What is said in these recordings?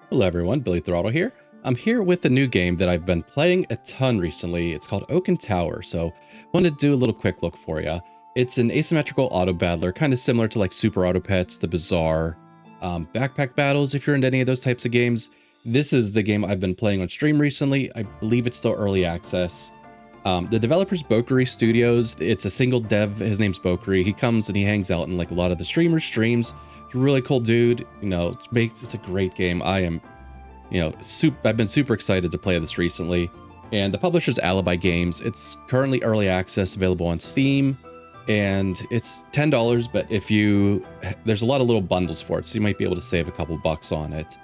Hello everyone, Billy Throttle here. I'm here with a new game that I've been playing a ton recently. It's called Oaken Tower, so I wanted to do a little quick look for you. It's an asymmetrical auto battler, kind of similar to like Super Auto Pets, The Bazaar, Backpack Battles, if you're into any of those types of games. This is the game I've been playing on stream recently. I believe it's still early access. The developer's Bokery Studios. It's a single dev. His name's Bokery. He comes and he hangs out in like a lot of the streamers' streams. He's a really cool dude. You know, it's a great game. I've been super excited to play this recently. And the publisher's Alibi Games. It's currently early access, available on Steam, and it's $10. But there's a lot of little bundles for it, so you might be able to save a couple bucks on it.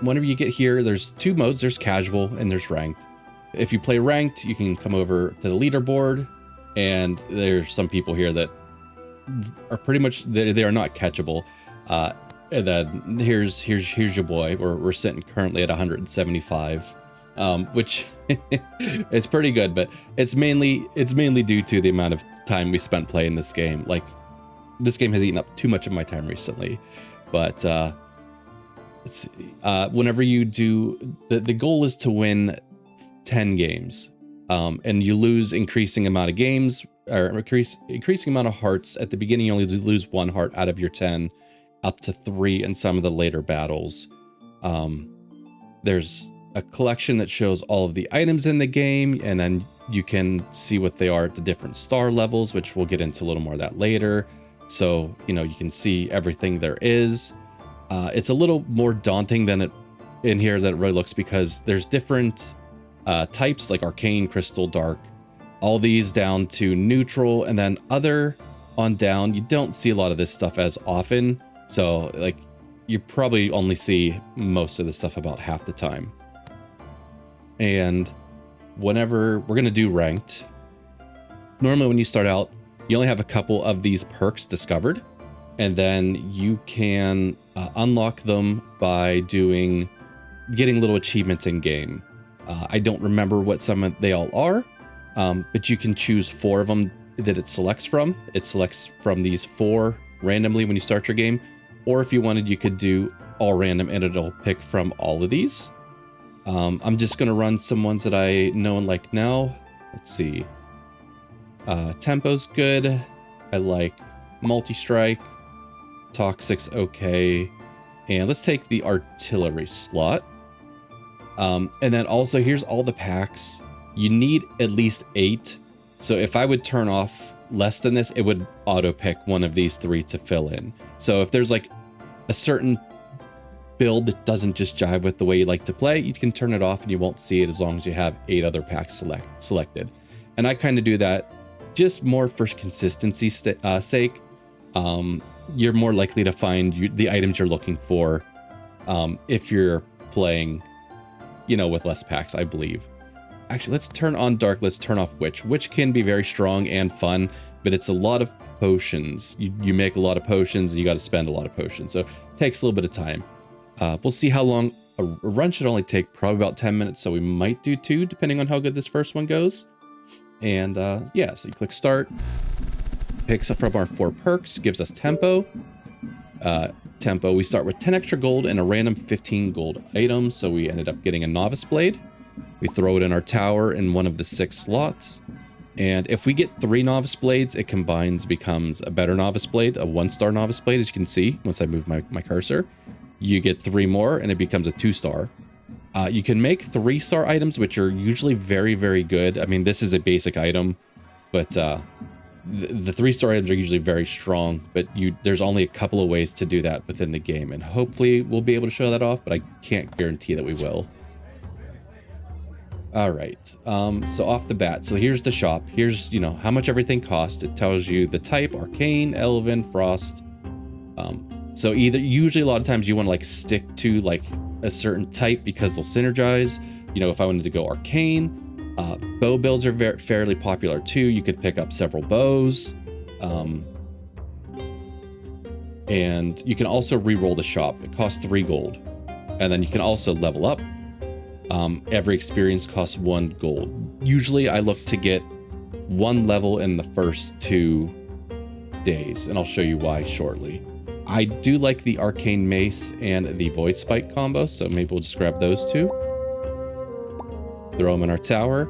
Whenever you get here, there's two modes. There's casual and there's ranked. If you play ranked, you can come over to the leaderboard, and there's some people here that are pretty much, they are not catchable. And then here's your boy. We're sitting currently at 175, which is pretty good, but it's mainly due to the amount of time we spent playing this game. Like, this game has eaten up too much of my time recently, but whenever you do, the goal is to win 10 games, and you lose increasing amount of games, or increasing amount of hearts. At the beginning, you only lose 1 heart out of your 10, up to 3 in some of the later battles. There's a collection that shows all of the items in the game, and then you can see what they are at the different star levels, which we'll get into a little more of that later. So, you know, you can see everything there is. It's a little more daunting than it in here that it really looks, because there's different types like arcane, crystal, dark, all these down to neutral, and then other on down. You don't see a lot of this stuff as often, so like you probably only see most of the stuff about half the time. And whenever we're gonna do ranked, normally when you start out, you only have a couple of these perks discovered, and then you can unlock them by getting little achievements in game. I don't remember what they all are, but you can choose 4 of them that it selects from. It selects from these 4 randomly when you start your game, or if you wanted, you could do all random and it'll pick from all of these. I'm just gonna run some ones that I know and like now. Let's see. Tempo's good. I like multi-strike. Toxic's okay. And let's take the artillery slot. And then also here's all the packs. You need at least 8. So if I would turn off less than this, it would auto pick one of these 3 to fill in. So if there's like a certain build that doesn't just jive with the way you like to play, you can turn it off and you won't see it as long as you have 8 other packs selected. And I kind of do that just more for consistency's sake. You're more likely to find the items you're looking for if you're playing, you know, with less packs, I believe. Actually, let's turn on dark. Let's turn off witch. Witch can be very strong and fun, but it's a lot of potions. You make a lot of potions and you got to spend a lot of potions. So it takes a little bit of time. We'll see how long. A run should only take probably about 10 minutes. So we might do 2 depending on how good this first one goes. And yeah, so you click start. Picks up from our 4 perks, gives us tempo. Tempo, we start with 10 extra gold and a random 15 gold item. So we ended up getting a novice blade. We throw it in our tower in one of the 6 slots. And if we get 3 novice blades, it becomes a better novice blade, a 1-star novice blade. As you can see, once I move my cursor, you get 3 more and it becomes a 2-star. You can make 3-star items, which are usually very, very good. I mean, this is a basic item, but the 3-star items are usually very strong, but there's only a couple of ways to do that within the game, and hopefully we'll be able to show that off, but I can't guarantee that we will. All right, so off the bat, so here's the shop. Here's, you know, how much everything costs. It tells you the type: arcane, elven, frost. So usually a lot of times you want to like stick to like a certain type because they'll synergize. You know, if I wanted to go arcane, bow builds are fairly popular too. You could pick up several bows. And you can also re-roll the shop. It costs 3 gold. And then you can also level up. Every experience costs 1 gold. Usually I look to get 1 level in the first 2 days, and I'll show you why shortly. I do like the Arcane Mace and the Void Spike combo, so maybe we'll just grab those two. Throw them in our tower.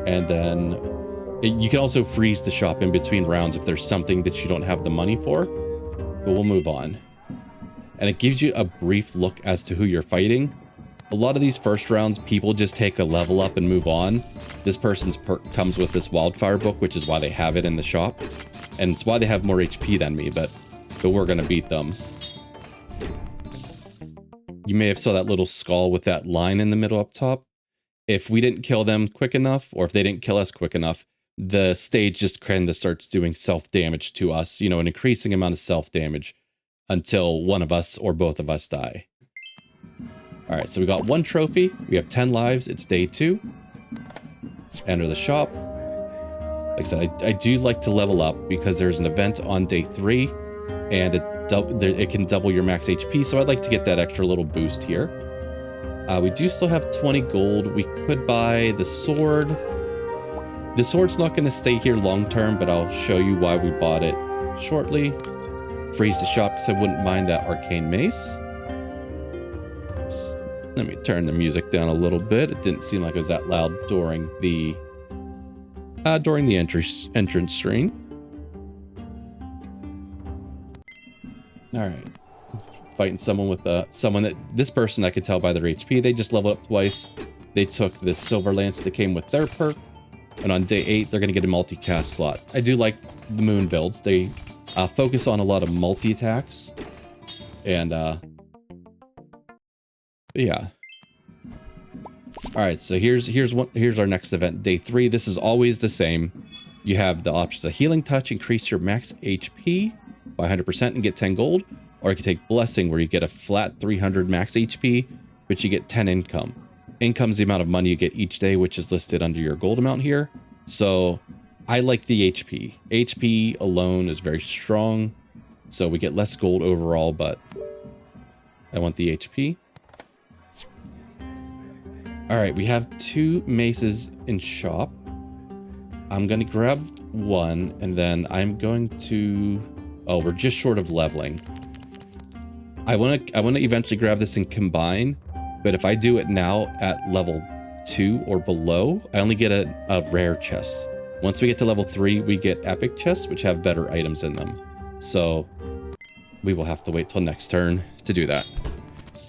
And then you can also freeze the shop in between rounds if there's something that you don't have the money for. But we'll move on. And it gives you a brief look as to who you're fighting. A lot of these first rounds, people just take a level up and move on. This person's perk comes with this Wildfire book, which is why they have it in the shop. And it's why they have more HP than me, but we're gonna beat them. You may have saw that little skull with that line in the middle up top. If we didn't kill them quick enough, or if they didn't kill us quick enough, the stage just kind of starts doing self-damage to us, you know, an increasing amount of self-damage until one of us or both of us die. All right, so we got 1 trophy. We have 10 lives. It's day 2. Enter the shop. Like I said, I do like to level up because there's an event on day 3 and it can double your max HP. So I'd like to get that extra little boost here. We do still have 20 gold. We could buy the sword. The sword's not going to stay here long term, but I'll show you why we bought it shortly. Freeze the shop because I wouldn't mind that Arcane Mace. Let me turn the music down a little bit. It didn't seem like it was that loud during the entrance screen. All right, fighting someone with this person I could tell by their HP. They just leveled up twice. They took the Silver Lance that came with their perk, and on day 8 they're gonna get a multi-cast slot. I do like the moon builds. They focus on a lot of multi-attacks, and yeah. All right, so here's our next event, day 3. This is always the same. You have the options of Healing Touch, increase your max HP by 100% and get 10 gold, or you can take Blessing, where you get a flat 300 max HP, but you get 10 income. Income is the amount of money you get each day, which is listed under your gold amount here. So I like the HP. HP alone is very strong, so we get less gold overall, but I want the HP. All right, we have 2 maces in shop. I'm gonna grab 1, and then I'm going to... Oh, we're just short of leveling. I wanna eventually grab this and combine, but if I do it now at level 2 or below, I only get a rare chest. Once we get to level 3, we get epic chests, which have better items in them. So we will have to wait till next turn to do that.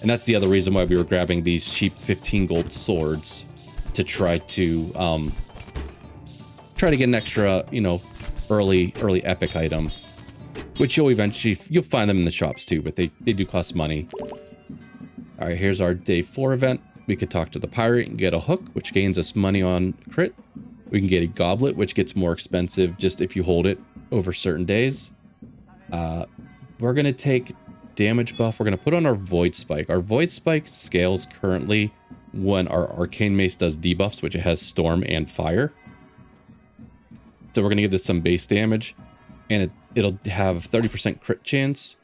And that's the other reason why we were grabbing these cheap 15 gold swords, to try to get an extra, you know, early epic item, which you'll find them in the shops too, but they do cost money. All right, here's our day 4 event. We could talk to the pirate and get a hook, which gains us money on crit. We can get a goblet, which gets more expensive just if you hold it over certain days. We're gonna take damage buff. We're gonna put on our Void Spike. Our Void Spike scales currently when our Arcane Mace does debuffs, which it has Storm and Fire. So we're gonna give this some base damage, and it'll have 30% crit chance.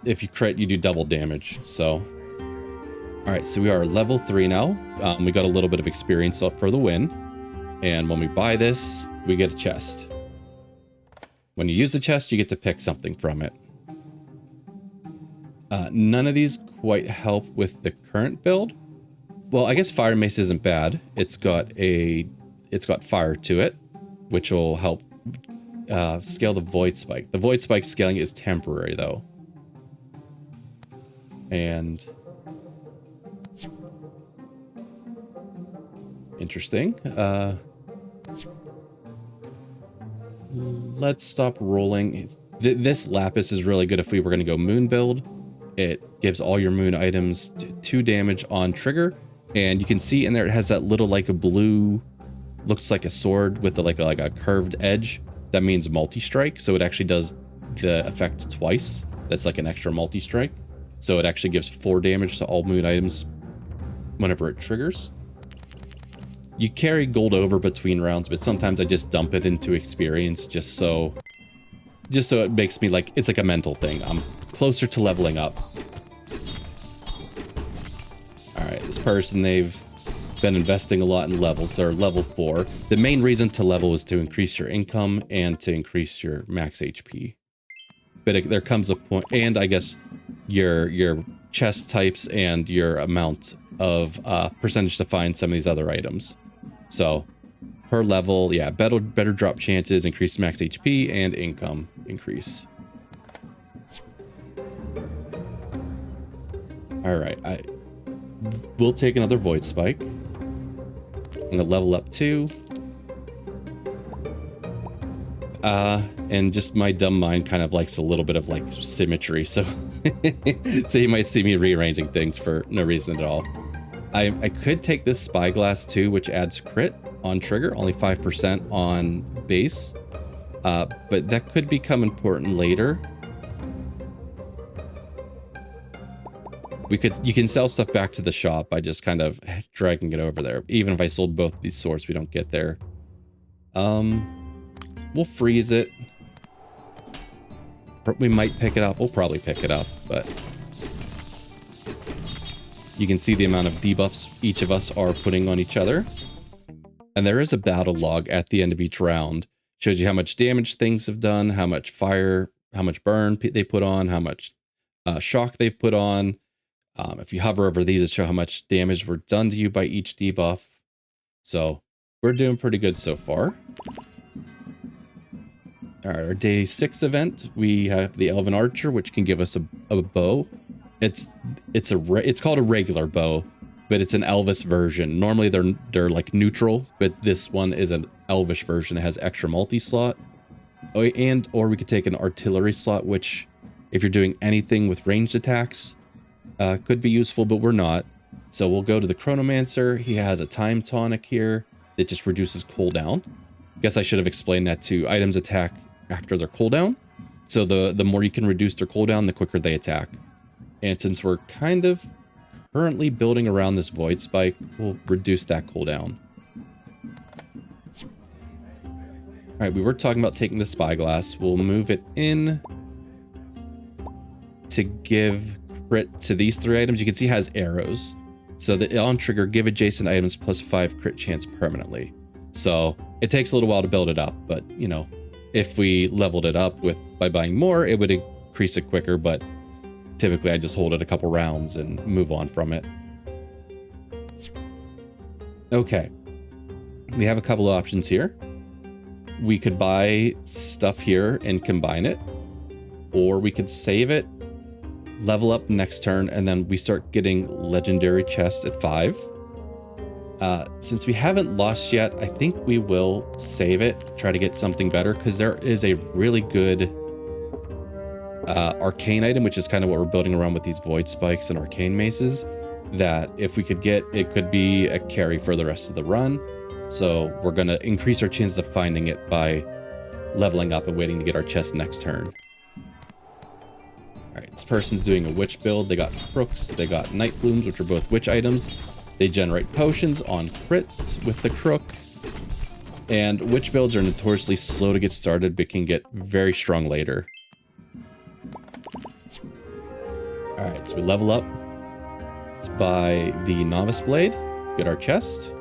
If you crit, you do double damage. So, all right, so we are level 3 now. We got a little bit of experience up for the win, and when we buy this, we get a chest. When you use the chest, you get to pick something from it. None of these quite help with the current build. Well, I guess Fire Mace isn't bad. It's got fire to it, which will help scale the Void Spike. The Void Spike scaling is temporary though. And interesting. Let's stop rolling. This lapis is really good if we were going to go moon build. It gives all your moon items 2 damage on trigger, and you can see in there it has that little like a blue, looks like a sword with like a curved edge. That means multi-strike, so it actually does the effect twice. That's like an extra multi-strike. So it actually gives 4 damage to all moon items whenever it triggers. You carry gold over between rounds, but sometimes I just dump it into experience just so it makes me like, it's like a mental thing. I'm closer to leveling up. All right, this person, they've been investing a lot in levels. They're level 4. The main reason to level is to increase your income and to increase your max HP. but there comes a point, and I guess your chest types and your amount of percentage to find some of these other items. So per level, yeah, better drop chances, increase max HP, and income increase. All right, we'll take another void spike. I'm gonna level up 2. And just my dumb mind kind of likes a little bit of like symmetry, so so you might see me rearranging things for no reason at all. I could take this spyglass too, which adds crit on trigger, only 5% on base, but that could become important later. You can sell stuff back to the shop by just kind of dragging it over there. Even if I sold both of these swords, we don't get there. We'll freeze it. We might pick it up. We'll probably pick it up, but you can see the amount of debuffs each of us are putting on each other. And there is a battle log at the end of each round. Shows you how much damage things have done, how much fire, how much burn they put on, how much shock they've put on. If you hover over these, it shows how much damage were done to you by each debuff. So we're doing pretty good so far. Our day 6 event, we have the Elven Archer, which can give us a bow. It's called a regular bow, but it's an Elvish version. Normally they're like neutral, but this one is an Elvish version. It has extra multi-slot, or we could take an artillery slot, which if you're doing anything with ranged attacks, could be useful, but we're not. So we'll go to the Chronomancer. He has a time tonic here that just reduces cooldown. Guess I should have explained that too. Items attack after their cooldown. So the more you can reduce their cooldown, the quicker they attack. And since we're kind of currently building around this void spike, we'll reduce that cooldown. All right, we were talking about taking the spyglass. We'll move it in to give crit to these 3 items. You can see it has arrows. So the on trigger, give adjacent items +5 crit chance permanently. So it takes a little while to build it up, but you know, if we leveled it up by buying more, it would increase it quicker, but typically I just hold it a couple rounds and move on from it. Okay, we have a couple of options here. We could buy stuff here and combine it, or we could save it, level up next turn, and then we start getting legendary chests at 5. Since we haven't lost yet, I think we will save it, try to get something better, because there is a really good arcane item, which is kind of what we're building around with these void spikes and arcane maces, that if we could get, it could be a carry for the rest of the run. So we're going to increase our chances of finding it by leveling up and waiting to get our chest next turn. All right, this person's doing a witch build. They got crooks, they got night blooms, which are both witch items. They generate potions on crit with the crook. And witch builds are notoriously slow to get started, but can get very strong later. All right, so we level up. Let's buy the novice blade, get our chest.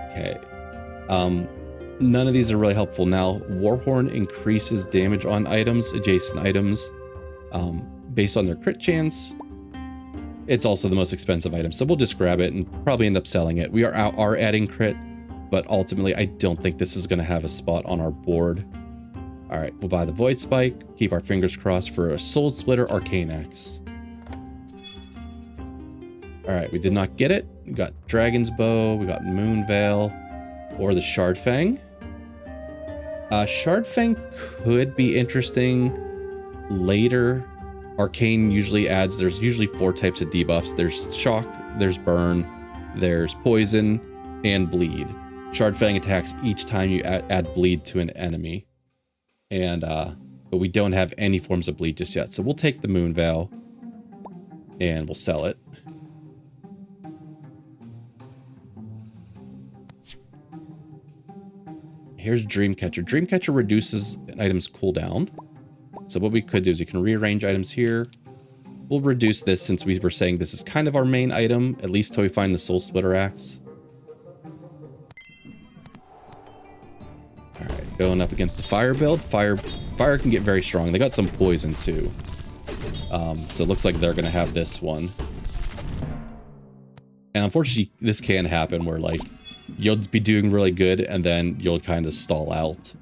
Okay. None of these are really helpful now. Warhorn increases damage on items, adjacent items, based on their crit chance. It's also the most expensive item, so we'll just grab it and probably end up selling it. We are adding crit, but ultimately I don't think this is going to have a spot on our board. All right, we'll buy the Void Spike, keep our fingers crossed for a Soul Splitter Arcane Axe. All right, we did not get it. We got Dragon's Bow, we got Moon Veil, or the Shard Fang. Shard Fang could be interesting later. Arcane usually adds, there's usually 4 types of debuffs. There's shock, there's burn, there's poison, and bleed. Shard Fang attacks each time you add bleed to an enemy. And, but we don't have any forms of bleed just yet. So we'll take the Moon Veil and we'll sell it. Here's Dreamcatcher. Dreamcatcher reduces an item's cooldown. So what we could do is we can rearrange items here. We'll reduce this since we were saying this is kind of our main item, at least till we find the Soul Splitter Axe. All right, going up against the fire build. Fire Fire can get very strong. They got some poison too. So it looks like they're gonna have this one. And unfortunately, this can happen where like you'll be doing really good and then you'll kind of stall out.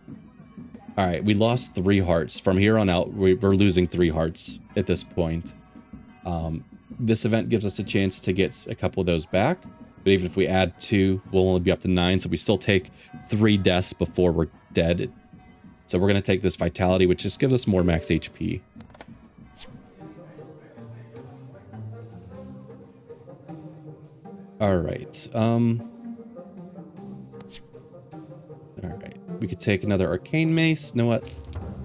All right, we lost 3 hearts. From here on out, we're losing 3 hearts at this point. This event gives us a chance to get a couple of those back. But even if we add 2, we'll only be up to 9. So we still take 3 deaths before we're dead. So we're going to take this vitality, which just gives us more max HP. All right. All right. We could take another arcane mace. You know what?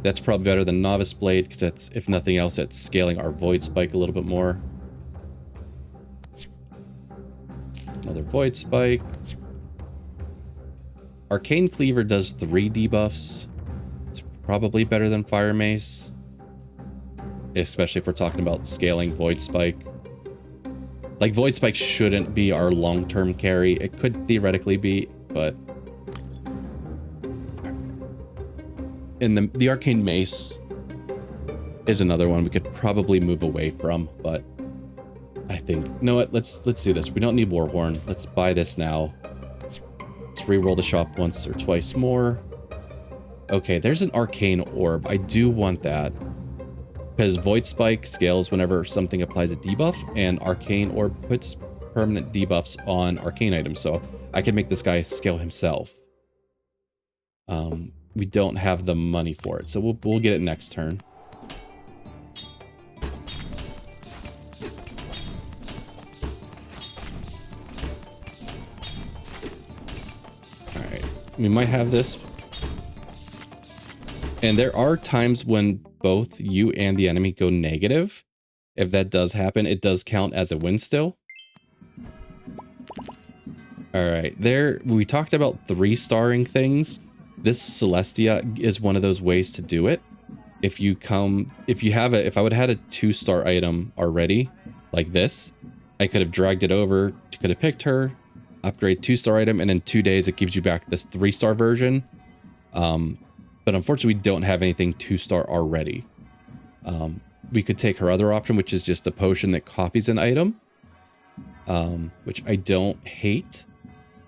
That's probably better than novice blade because that's, if nothing else, it's scaling our void spike a little bit more. Another void spike. Arcane cleaver does 3 debuffs. It's probably better than fire mace, especially if we're talking about scaling void spike. Like void spike shouldn't be our long-term carry. It could theoretically be, but and the arcane mace is another one we could probably move away from, but I think, you know what, let's do this. We don't need Warhorn. Let's buy this now. Let's re-roll the shop once or twice more. Okay, there's an arcane orb. I do want that because void spike scales whenever something applies a debuff, and arcane orb puts permanent debuffs on arcane items, so I can make this guy scale himself. We don't have the money for it, so we'll get it next turn. All right, we might have this. And there are times when both you and the enemy go negative. If that does happen, it does count as a win still. All right, there we talked about 3-starring things. This Celestia is one of those ways to do it. If I would have had a 2-star item already, like this, I could have dragged it over, could have picked her, upgrade 2-star item, and in 2 days it gives you back this 3-star version. But unfortunately, we don't have anything 2-star already. We could take her other option, which is just a potion that copies an item, which I don't hate.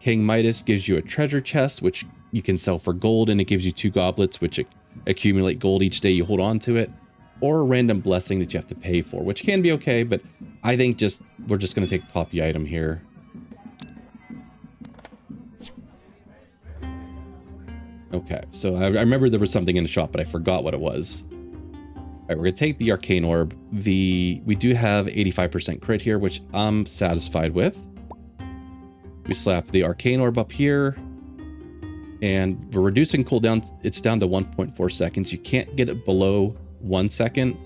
King Midas gives you a treasure chest, which you can sell for gold, and it gives you 2 goblets, which accumulate gold each day you hold on to it, or a random blessing that you have to pay for, which can be okay, but I think we're just going to take a copy item here. Okay, so I remember there was something in the shop, but I forgot what it was. All right, we're gonna take the arcane orb. We do have 85% crit here, which I'm satisfied with. We slap the arcane orb up here, and we're reducing cooldown. It's down to 1.4 seconds. You can't get it below 1 second.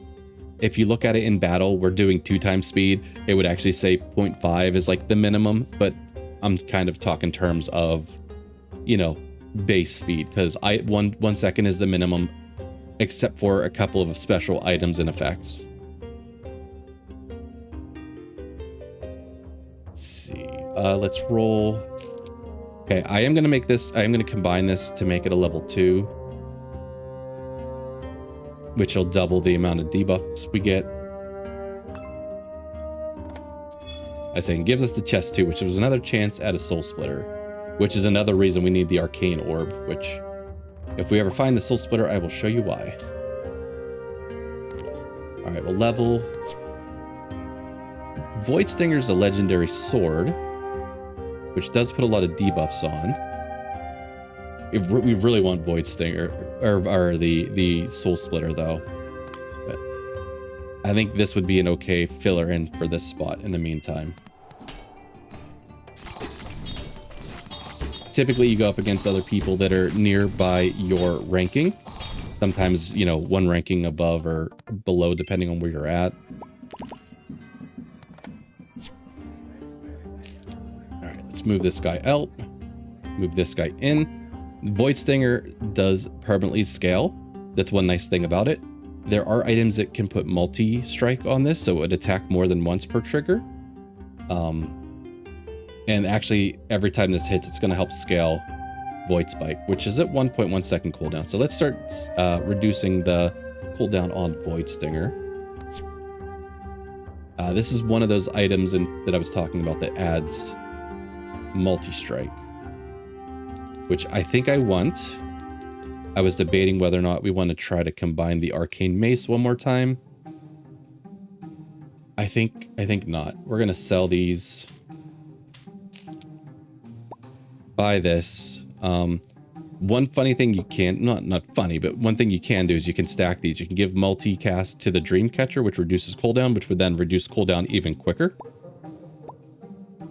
If you look at it in battle, we're doing 2 times speed. It would actually say 0.5 is like the minimum, but I'm kind of talking terms of, you know, base speed, because one second is the minimum, except for a couple of special items and effects. Let's see. Let's roll. Okay, I am gonna combine this to make it a level 2, which will double the amount of debuffs we get. I say it gives us the chest too, which was another chance at a soul splitter, which is another reason we need the arcane orb, which if we ever find the soul splitter, I will show you why. All right, we'll level. Void Stinger is a legendary sword, which does put a lot of debuffs on. We really want Void Stinger, or the soul splitter though. But I think this would be an okay filler in for this spot in the meantime. Typically, you go up against other people that are nearby your ranking. Sometimes, you know, 1 ranking above or below, depending on where you're at. All right, let's move this guy out. Move this guy in. Void Stinger does permanently scale. That's one nice thing about it. There are items that can put multi-strike on this, so it would attack more than once per trigger. And actually, every time this hits, it's going to help scale Void Spike, which is at 1.1 second cooldown. So let's start reducing the cooldown on Void Stinger. This is one of those items that I was talking about that adds multi-strike, which I think I want. I was debating whether or not we want to try to combine the Arcane Mace one more time. I think not. We're gonna sell these. Buy this. One funny thing you can, not funny, but one thing you can do is you can stack these. You can give multicast to the Dreamcatcher, which reduces cooldown, which would then reduce cooldown even quicker.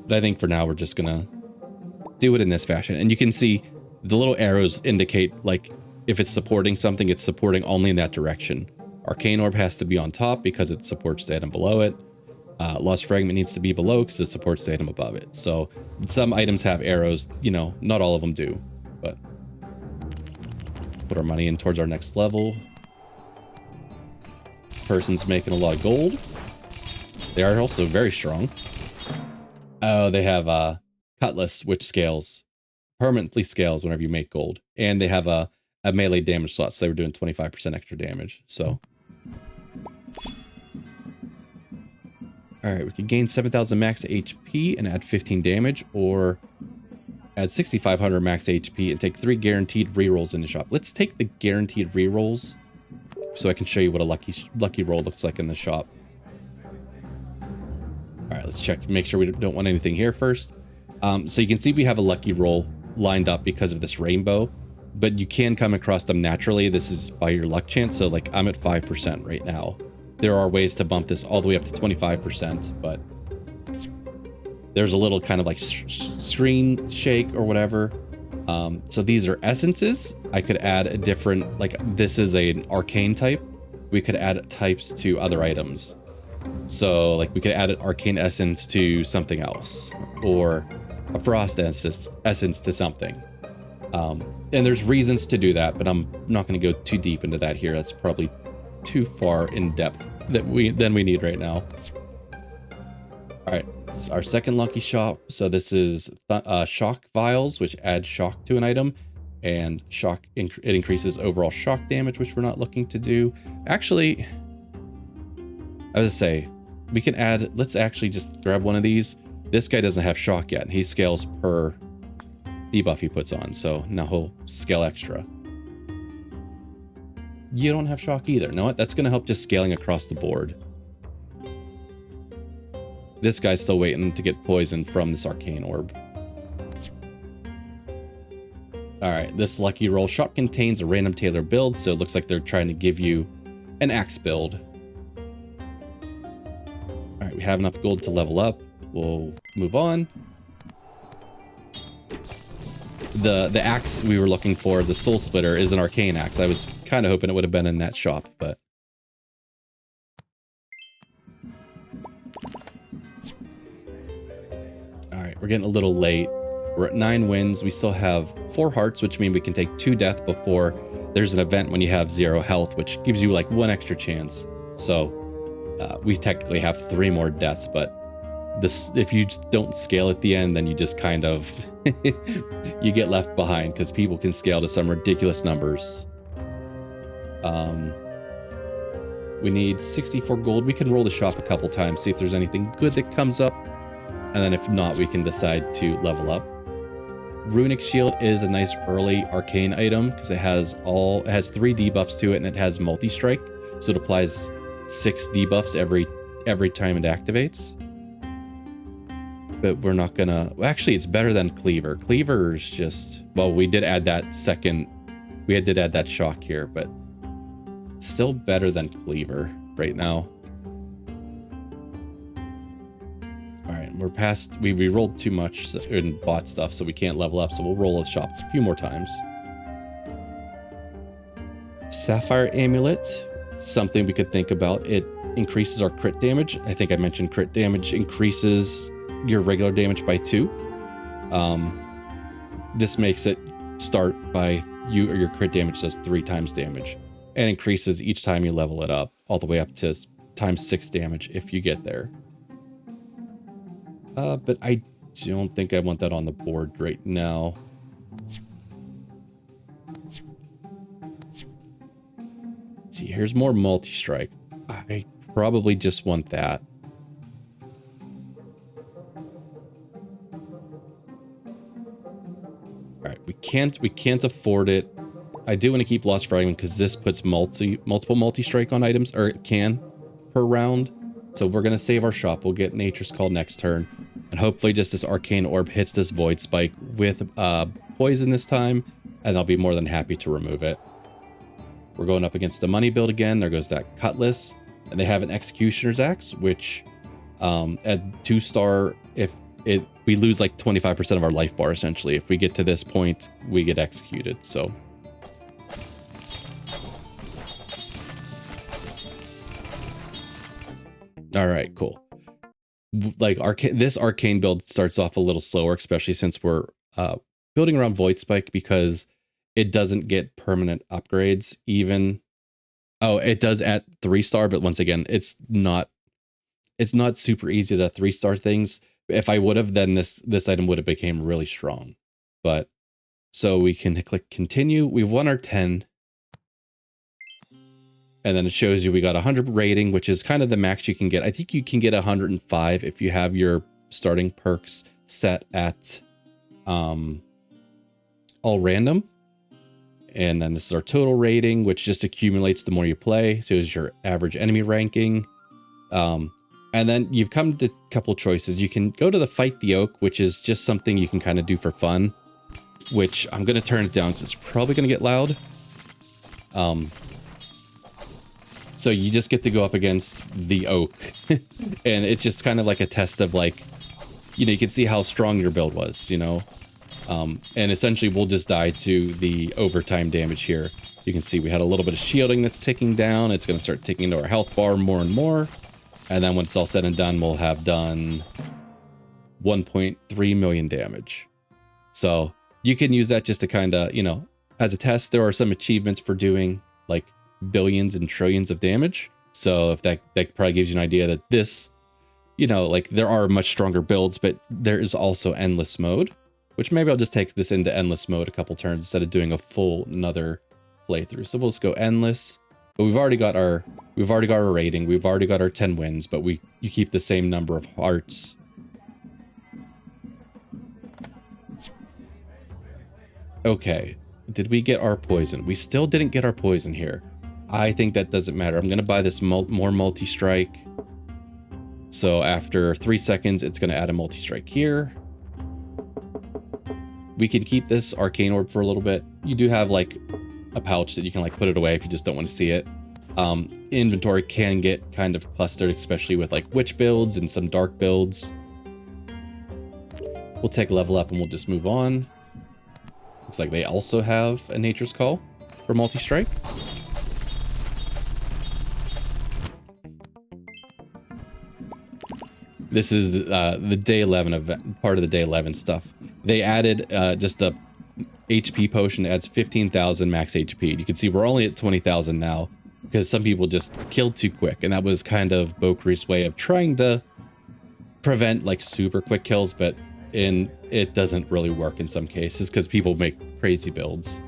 But I think for now we're just gonna do it in this fashion. And you can see the little arrows indicate, like, if it's supporting something, it's supporting only in that direction. Arcane Orb has to be on top because it supports the item below it. Lost Fragment needs to be below because it supports the item above it. So some items have arrows, you know, not all of them do, but put our money in towards our next level. Person's making a lot of gold. They are also very strong. Oh, they have Cutlass, which scales, permanently scales whenever you make gold. And they have a melee damage slot, so they were doing 25% extra damage. So, all right, we could gain 7,000 max HP and add 15 damage, or add 6,500 max HP and take 3 guaranteed rerolls in the shop. Let's take the guaranteed rerolls so I can show you what a lucky roll looks like in the shop. All right, let's check, make sure we don't want anything here first. So you can see we have a lucky roll lined up because of this rainbow, but you can come across them naturally. This is by your luck chance. So like I'm at 5% right now. There are ways to bump this all the way up to 25%, but there's a little kind of like screen shake or whatever. So these are essences. I could add a different, like this is an arcane type. We could add types to other items. So like we could add an arcane essence to something else, or a frost essence to something. And there's reasons to do that, but I'm not going to go too deep into that here. That's probably too far in depth than we need right now. All right, it's our second lucky shop. So this is shock vials, which add shock to an item, and shock it increases overall shock damage, which we're not looking to do. Actually, I was gonna say we can add. Let's actually just grab one of these. This guy doesn't have shock yet. He scales per debuff he puts on, so now he'll scale extra. You don't have shock either. You know what? That's going to help just scaling across the board. This guy's still waiting to get poisoned from this arcane orb. All right, this lucky roll shop contains a random tailor build, so it looks like they're trying to give you an axe build. All right, we have enough gold to level up. We'll move on. The axe we were looking for, the Soul Splitter, is an arcane axe. I was kind of hoping it would have been in that shop, but... Alright, we're getting a little late. We're at 9 wins. We still have 4 hearts, which means we can take 2 death before there's an event when you have 0 health, which gives you like 1 extra chance. So we technically have 3 more deaths, but this, if you just don't scale at the end, then you just kind of... you get left behind because people can scale to some ridiculous numbers. We need 64 gold. We can roll the shop a couple times, see if there's anything good that comes up, and then if not, we can decide to level up. Runic Shield is a nice early arcane item because it has 3 debuffs to it, and it has multi-strike, so it applies 6 debuffs every time it activates. But we're not gonna... Well, actually, it's better than Cleaver. Cleaver's just... Well, we did add that second... We did add that shock here, but... Still better than Cleaver right now. Alright, we're past... We rolled too much and bought stuff, so we can't level up, so we'll roll the shop a few more times. Sapphire Amulet. Something we could think about. It increases our crit damage. I think I mentioned crit damage increases... your regular damage by 2. This makes it start by your crit damage does 3 times damage, and increases each time you level it up, all the way up to times 6 damage if you get there. But I don't think I want that on the board right now. see. Here's more multi-strike. I probably just want that. All right, we can't afford it. I do want to keep Lost Fragment because this puts multiple multi-strike on items, or it can per round. So we're gonna save our shop. We'll get Nature's Call next turn, and hopefully just this Arcane Orb hits this Void Spike with poison this time, and I'll be more than happy to remove it. We're going up against the money build again. There goes that Cutlass, and they have an Executioner's Axe, which at 2-star, we lose like 25% of our life bar essentially. If we get to this point, we get executed. So. All right, cool. Like this arcane build starts off a little slower, especially since we're building around Void Spike because it doesn't get permanent upgrades even. Oh, it does at 3-star, but once again, it's not super easy to 3-star things. If I would have, then this item would have became really strong. But so we can click continue. We've won our 10. And then it shows you we got 100 rating, which is kind of the max you can get. I think you can get 105 if you have your starting perks set at all random. And then this is our total rating, which just accumulates the more you play. So it's your average enemy ranking. And then you've come to a couple of choices. You can go to the Fight the Oak, which is just something you can kind of do for fun, which I'm going to turn it down because it's probably going to get loud. So you just get to go up against the oak and it's just kind of like a test of like, you know, you can see how strong your build was, you know, and essentially we'll just die to the overtime damage here. You can see we had a little bit of shielding that's ticking down. It's going to start ticking into our health bar more and more. And then when it's all said and done, we'll have done 1.3 million damage. So you can use that just to kind of, you know, as a test. There are some achievements for doing like billions and trillions of damage. So if that probably gives you an idea that this, you know, like there are much stronger builds, but there is also endless mode, which maybe I'll just take this into endless mode a couple turns instead of doing a full another playthrough. So we'll just go endless. But we've already got our rating. We've already got our 10 wins, but you keep the same number of hearts. Okay. Did we get our poison? We still didn't get our poison here. I think that doesn't matter. I'm going to buy this more multi-strike. So after 3 seconds, it's going to add a multi-strike here. We can keep this arcane orb for a little bit. You do have like a pouch that you can like put it away if you just don't want to see it. Inventory can get kind of clustered, especially with like witch builds and some dark builds. We'll take level up and we'll just move on. Looks like they also have a Nature's Call for multi-strike. This is the day 11 event, part of the day 11 stuff. They added just a HP potion that adds 15,000 max HP. You can see we're only at 20,000 now because some people just killed too quick. And that was kind of Bokri's way of trying to prevent like super quick kills, but it doesn't really work in some cases because people make crazy builds.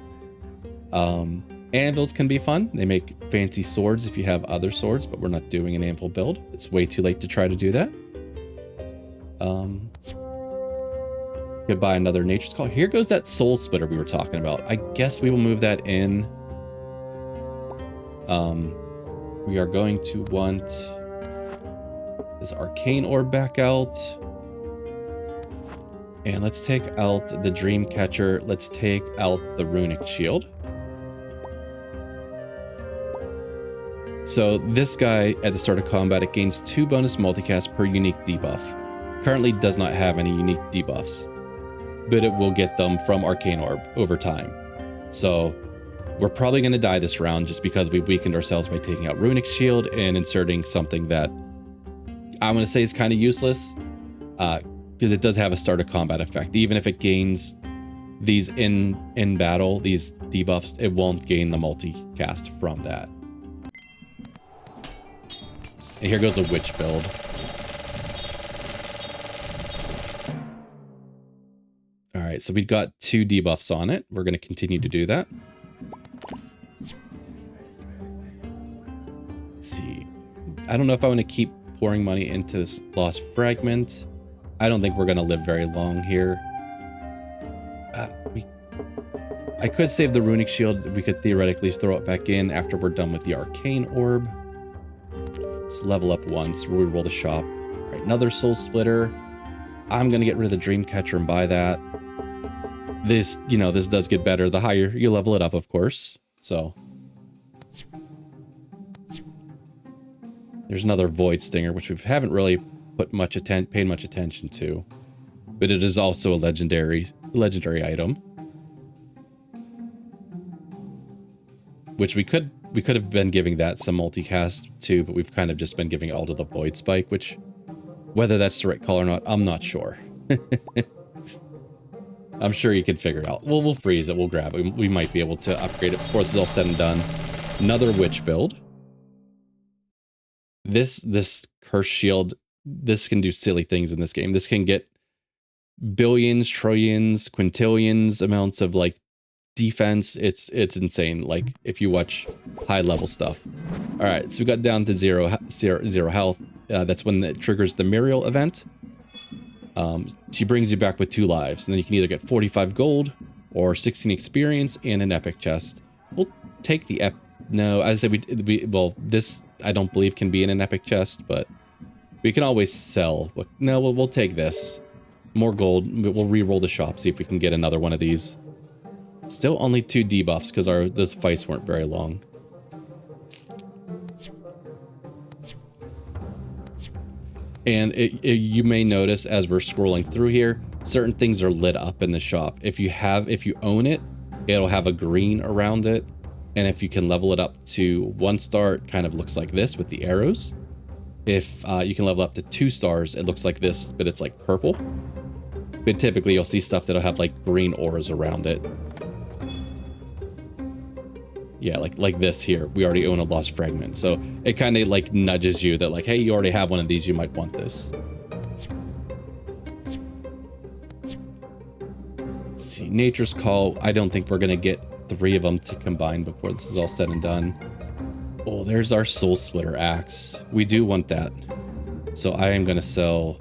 Anvils can be fun. They make fancy swords if you have other swords, but we're not doing an anvil build. It's way too late to try to do that. Could buy another Nature's Call. Here goes that soul splitter we were talking about. I guess we will move that in. We are going to want this arcane orb back out. And let's take out the dream catcher. Let's take out the runic shield. So this guy at the start of combat, it gains 2 bonus multicast per unique debuff. Currently does not have any unique debuffs, but it will get them from Arcane Orb over time. So we're probably going to die this round just because we weakened ourselves by taking out Runic Shield and inserting something that I'm going to say is kind of useless because it does have a start of combat effect. Even if it gains these in battle, these debuffs, it won't gain the multicast from that. And here goes a witch build. All right, so we've got 2 debuffs on it. We're going to continue to do that. Let's see. I don't know if I want to keep pouring money into this lost fragment. I don't think we're going to live very long here. I could save the runic shield. We could theoretically throw it back in after we're done with the arcane orb. Let's level up once. Reroll the shop. All right, another soul splitter. I'm going to get rid of the dream catcher and buy that. This, you know, this does get better the higher you level it up, of course. So there's another void stinger, which we haven't really put much paid much attention to, but it is also a legendary item, which we could have been giving that some multicast to, but we've kind of just been giving it all to the void spike, which whether that's the right call or not, I'm not sure. I'm sure you can figure it out. We'll freeze it. We'll grab it. We might be able to upgrade it before this is all said and done. Another witch build. This curse shield, this can do silly things in this game. This can get billions, trillions, quintillions amounts of like defense. It's insane. Like if you watch high level stuff. All right, so we got down to zero health. That's when it triggers the Muriel event. She brings you back with 2 lives, and then you can either get 45 gold or 16 experience and an epic chest. We'll take the no, I said well, this I don't believe can be in an epic chest, but we can always sell. No, we'll take this. More gold. We'll re-roll the shop, see if we can get another one of these. Still only 2 debuffs because those fights weren't very long. And you may notice as we're scrolling through here, certain things are lit up in the shop. If you own it, it'll have a green around it. And if you can level it up to 1 star, it kind of looks like this with the arrows. If you can level up to 2 stars, it looks like this, but it's like purple. But typically you'll see stuff that'll have like green auras around it. Yeah, like this here. We already own a lost fragment. So it kind of like nudges you that like, hey, you already have one of these, you might want this. Let's see, Nature's Call. I don't think we're gonna get 3 of them to combine before this is all said and done. Oh, there's our soul splitter axe. We do want that. So I am gonna sell.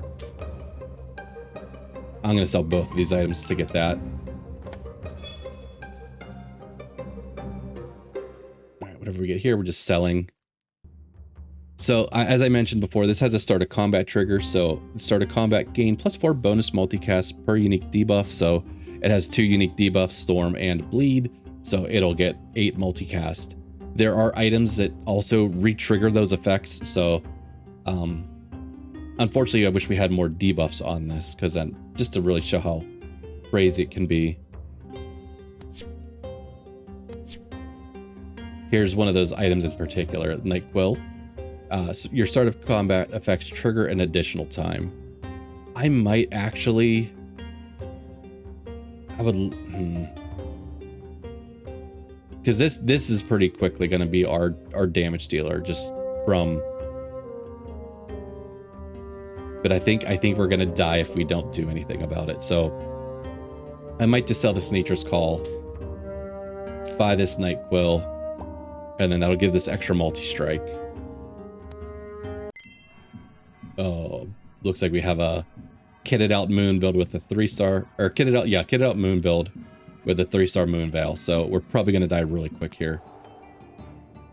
I'm gonna sell both of these items to get that. Whatever we get here, we're just selling. So as I mentioned before, this has a start of combat trigger. So start of combat gain +4 bonus multicast per unique debuff. So it has 2 unique debuffs, Storm and Bleed. So it'll get 8 multicast. There are items that also re-trigger those effects. So unfortunately, I wish we had more debuffs on this, because then just to really show how crazy it can be. Here's one of those items in particular, Night Quill. So your start of combat effects trigger an additional time. I might actually... I would... Because this is pretty quickly going to be our damage dealer, just from... But I think we're going to die if we don't do anything about it. So I might just sell this Nature's Call, buy this Night Quill, and then that'll give this extra multi-strike. Oh, looks like we have a kitted out moon build with a 3-star, or kitted out moon build with a 3-star moon veil. So we're probably going to die really quick here.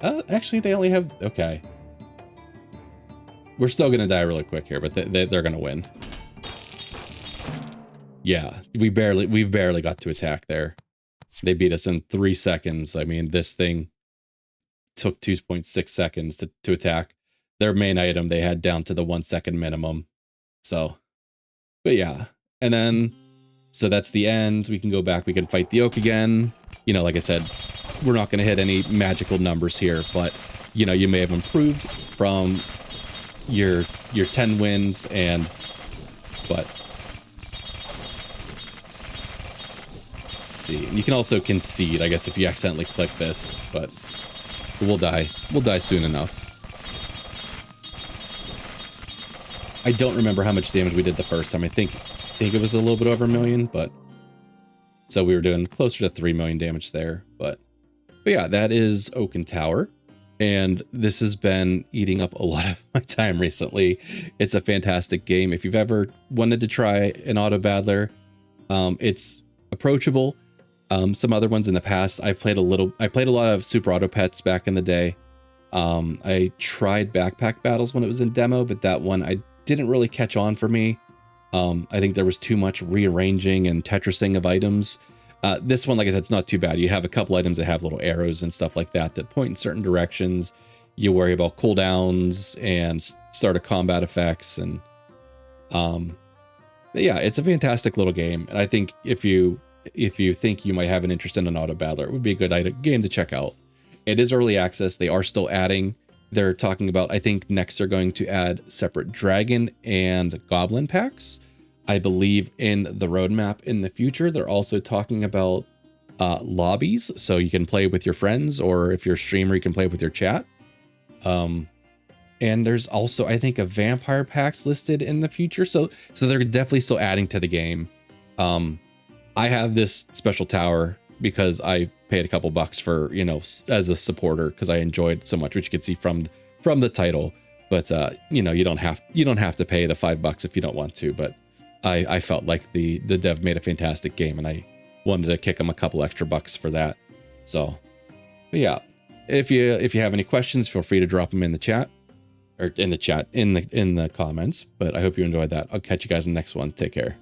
Actually, they only have, okay. We're still going to die really quick here, but they're going to win. Yeah, we've barely got to attack there. They beat us in 3 seconds. I mean, this thing took 2.6 seconds to attack. Their main item they had down to the 1 second minimum. So, but yeah. And then, so that's the end. We can go back, we can fight the oak again. You know, like I said, we're not going to hit any magical numbers here, but you know, you may have improved from your 10 wins, and but let's see. You can also concede, I guess, if you accidentally click this, but we'll die soon enough. I don't remember how much damage we did the first time. I think it was a little bit over 1 million, but so we were doing closer to 3 million damage there, but yeah, that is Oaken Tower. and this has been eating up a lot of my time recently. It's a fantastic game. If you've ever wanted to try an auto battler, it's approachable. Some other ones in the past, I played a lot of Super Auto Pets back in the day. I tried Backpack Battles when it was in demo, but that one I didn't really catch on for me. I think there was too much rearranging and Tetrising of items. This one, like I said, it's not too bad. You have a couple items that have little arrows and stuff like that that point in certain directions. You worry about cooldowns and start of combat effects. And yeah, it's a fantastic little game. And I think if you think you might have an interest in an auto battler, it would be a good game to check out. It is early access. They are still adding. They're talking about, I think next they're going to add separate dragon and goblin packs. I believe in the roadmap in the future, they're also talking about lobbies. So you can play with your friends, or if you're a streamer, you can play with your chat. And there's also, I think, a vampire packs listed in the future. So they're definitely still adding to the game. I have this special tower because I paid a couple bucks for, as a supporter, because I enjoyed so much, which you can see from the title. But you don't have to pay the $5 if you don't want to. But I felt like the dev made a fantastic game, and I wanted to kick them a couple extra bucks for that. So, but yeah, if you have any questions, feel free to drop them in the chat, or in the comments. But I hope you enjoyed that. I'll catch you guys in the next one. Take care.